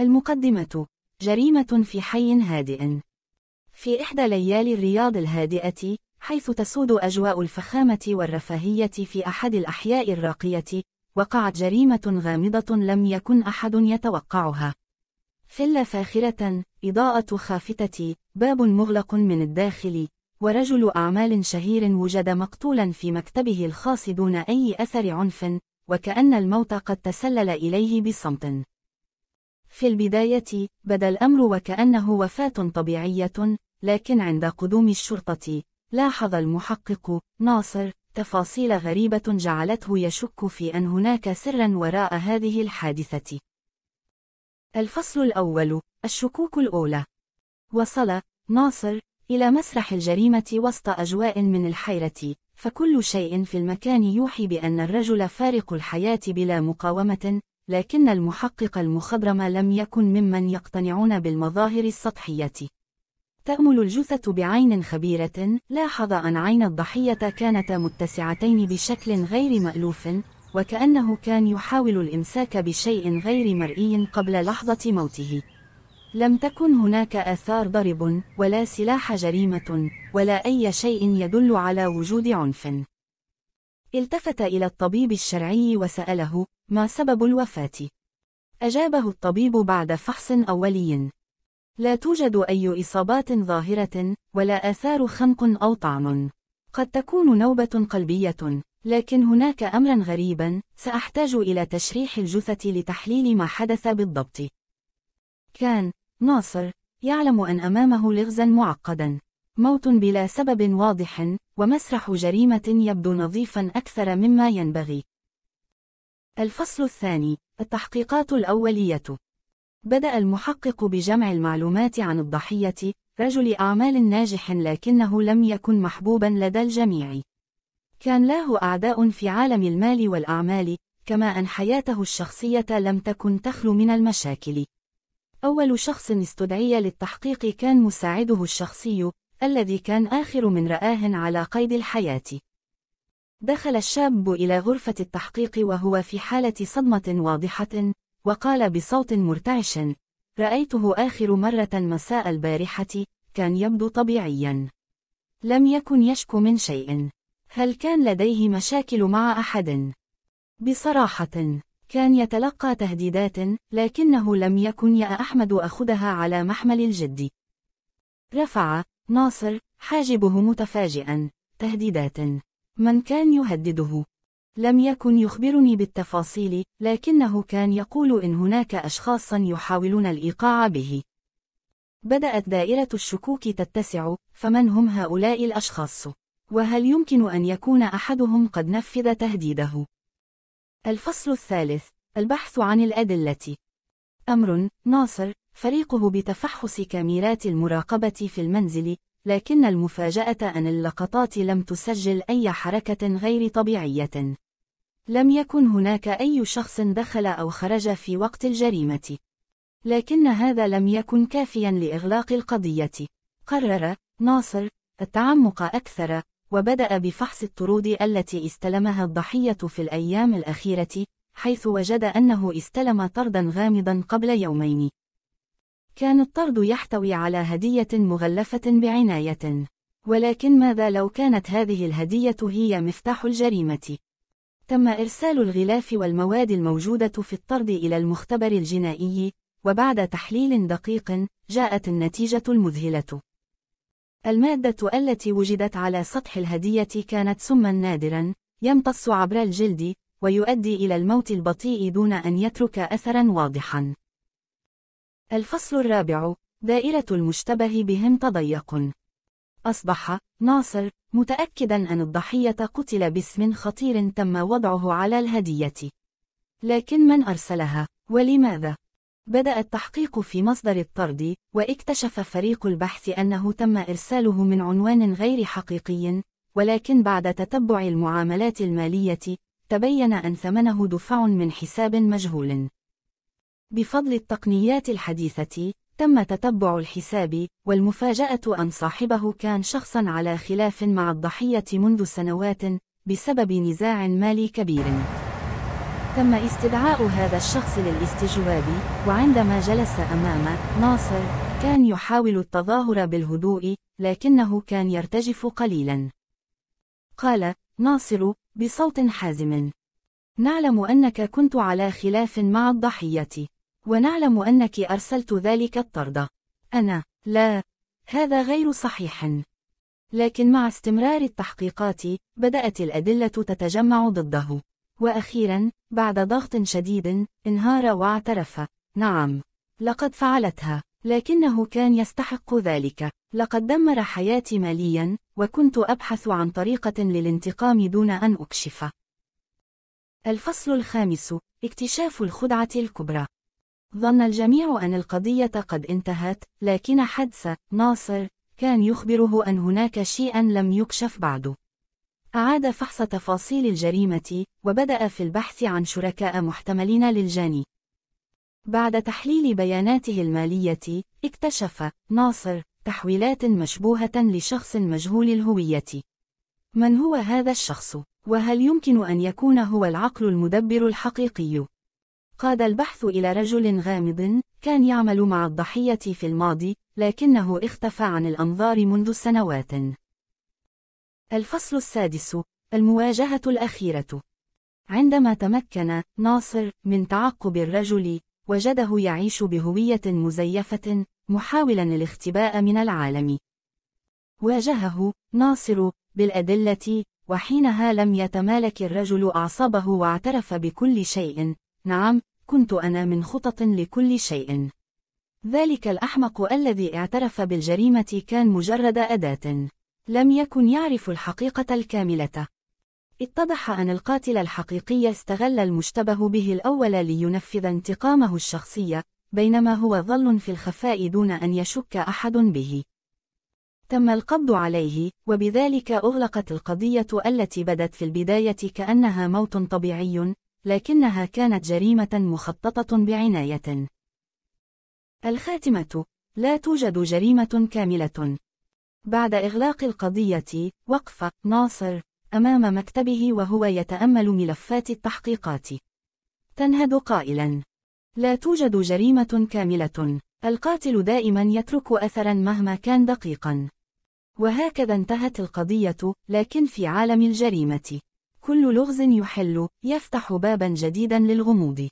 المقدمة. جريمة في حي هادئ. في إحدى ليالي الرياض الهادئة، حيث تسود أجواء الفخامة والرفاهية في أحد الأحياء الراقية، وقعت جريمة غامضة لم يكن أحد يتوقعها. فيلا فاخرة، إضاءة خافتة، باب مغلق من الداخل، ورجل أعمال شهير وجد مقتولا في مكتبه الخاص دون أي أثر عنف، وكأن الموت قد تسلل إليه بصمت. في البداية بدا الأمر وكأنه وفاة طبيعية، لكن عند قدوم الشرطة لاحظ المحقق ناصر تفاصيل غريبة جعلته يشك في أن هناك سرا وراء هذه الحادثة. الفصل الأول. الشكوك الأولى. وصل ناصر إلى مسرح الجريمة وسط أجواء من الحيرة، فكل شيء في المكان يوحي بأن الرجل فارق الحياة بلا مقاومة، لكن المحقق المخضرم لم يكن ممن يقتنعون بالمظاهر السطحية. تأمل الجثة بعين خبيرة، لاحظ أن عين الضحية كانتا متسعتين بشكل غير مألوف، وكأنه كان يحاول الإمساك بشيء غير مرئي قبل لحظة موته. لم تكن هناك آثار ضرب، ولا سلاح جريمة، ولا أي شيء يدل على وجود عنف. التفت إلى الطبيب الشرعي وسأله: ما سبب الوفاة؟ أجابه الطبيب بعد فحص أولي: لا توجد أي إصابات ظاهرة، ولا آثار خنق أو طعن. قد تكون نوبة قلبية، لكن هناك أمرا غريبا، سأحتاج إلى تشريح الجثة لتحليل ما حدث بالضبط. كان ناصر يعلم أن أمامه لغزا معقدا، موت بلا سبب واضح، ومسرح جريمة يبدو نظيفا أكثر مما ينبغي. الفصل الثاني. التحقيقات الأولية. بدأ المحقق بجمع المعلومات عن الضحية، رجل أعمال ناجح لكنه لم يكن محبوبا لدى الجميع. كان له أعداء في عالم المال والأعمال، كما أن حياته الشخصية لم تكن تخلو من المشاكل. أول شخص استدعي للتحقيق كان مساعده الشخصي، الذي كان آخر من رآه على قيد الحياة. دخل الشاب إلى غرفة التحقيق وهو في حالة صدمة واضحة، وقال بصوت مرتعش: رأيته آخر مرة مساء البارحة، كان يبدو طبيعيا. لم يكن يشكو من شيء. هل كان لديه مشاكل مع أحد؟ بصراحة كان يتلقى تهديدات، لكنه لم يكن أحمد أخذها على محمل الجد. رفع ناصر حاجبه متفاجئا: تهديدات؟ من كان يهدده؟ لم يكن يخبرني بالتفاصيل، لكنه كان يقول إن هناك أشخاصا يحاولون الإيقاع به. بدأت دائرة الشكوك تتسع، فمن هم هؤلاء الأشخاص؟ وهل يمكن أن يكون أحدهم قد نفذ تهديده؟ الفصل الثالث. البحث عن الأدلة. أمر ناصر فريقه بتفحص كاميرات المراقبة في المنزل، لكن المفاجأة أن اللقطات لم تسجل أي حركة غير طبيعية. لم يكن هناك أي شخص دخل أو خرج في وقت الجريمة. لكن هذا لم يكن كافيا لإغلاق القضية. قرر ناصر التعمق أكثر، وبدأ بفحص الطرود التي استلمها الضحية في الأيام الأخيرة، حيث وجد أنه استلم طردا غامضا قبل يومين. كان الطرد يحتوي على هدية مغلفة بعناية. ولكن ماذا لو كانت هذه الهدية هي مفتاح الجريمة؟ تم إرسال الغلاف والمواد الموجودة في الطرد إلى المختبر الجنائي، وبعد تحليل دقيق جاءت النتيجة المذهلة. المادة التي وجدت على سطح الهدية كانت سما نادرا، يمتص عبر الجلد، ويؤدي إلى الموت البطيء دون أن يترك أثرا واضحا. الفصل الرابع. دائرة المشتبه بهم تضيق. أصبح ناصر متأكدا أن الضحية قتل باسم خطير تم وضعه على الهدية. لكن من أرسلها؟ ولماذا؟ بدأ التحقيق في مصدر الطرد، واكتشف فريق البحث أنه تم إرساله من عنوان غير حقيقي، ولكن بعد تتبع المعاملات المالية تبين أن ثمنه دفع من حساب مجهول. بفضل التقنيات الحديثة تم تتبع الحساب، والمفاجأة أن صاحبه كان شخصا على خلاف مع الضحية منذ سنوات بسبب نزاع مالي كبير. تم استدعاء هذا الشخص للاستجواب، وعندما جلس أمام ناصر كان يحاول التظاهر بالهدوء، لكنه كان يرتجف قليلا. قال ناصر بصوت حازم: نعلم أنك كنت على خلاف مع الضحية، ونعلم أنك أرسلت ذلك الطرد. أنا لا، هذا غير صحيح. لكن مع استمرار التحقيقات بدأت الأدلة تتجمع ضده، وأخيرا بعد ضغط شديد انهار واعترف: نعم، لقد فعلتها، لكنه كان يستحق ذلك. لقد دمر حياتي ماليا، وكنت أبحث عن طريقة للانتقام دون أن أكشف. الفصل الخامس: اكتشاف الخدعة الكبرى. ظن الجميع أن القضية قد انتهت، لكن حدس ناصر كان يخبره أن هناك شيئا لم يكشف بعد. أعاد فحص تفاصيل الجريمة، وبدأ في البحث عن شركاء محتملين للجاني. بعد تحليل بياناته المالية، اكتشف ناصر تحويلات مشبوهة لشخص مجهول الهوية. من هو هذا الشخص؟ وهل يمكن أن يكون هو العقل المدبر الحقيقي؟ قاد البحث إلى رجل غامض كان يعمل مع الضحية في الماضي، لكنه اختفى عن الأنظار منذ سنوات. الفصل السادس: المواجهة الأخيرة. عندما تمكن ناصر من تعقب الرجل، وجده يعيش بهوية مزيفة، محاولا الاختباء من العالم. واجهه ناصر بالأدلة، وحينها لم يتمالك الرجل أعصابه واعترف بكل شيء: نعم، كنت أنا من خطط لكل شيء. ذلك الأحمق الذي اعترف بالجريمة كان مجرد أداة، لم يكن يعرف الحقيقة الكاملة. اتضح أن القاتل الحقيقي استغل المشتبه به الأول لينفذ انتقامه الشخصي، بينما هو ظل في الخفاء دون أن يشك أحد به. تم القبض عليه، وبذلك أغلقت القضية التي بدت في البداية كأنها موت طبيعي، لكنها كانت جريمة مخططة بعناية. الخاتمة: لا توجد جريمة كاملة. بعد إغلاق القضية، وقف ناصر أمام مكتبه وهو يتأمل ملفات التحقيقات، تنهد قائلا: لا توجد جريمة كاملة. القاتل دائما يترك أثرا مهما كان دقيقا. وهكذا انتهت القضية، لكن في عالم الجريمة كل لغز يحل يفتح بابا جديدا للغموض.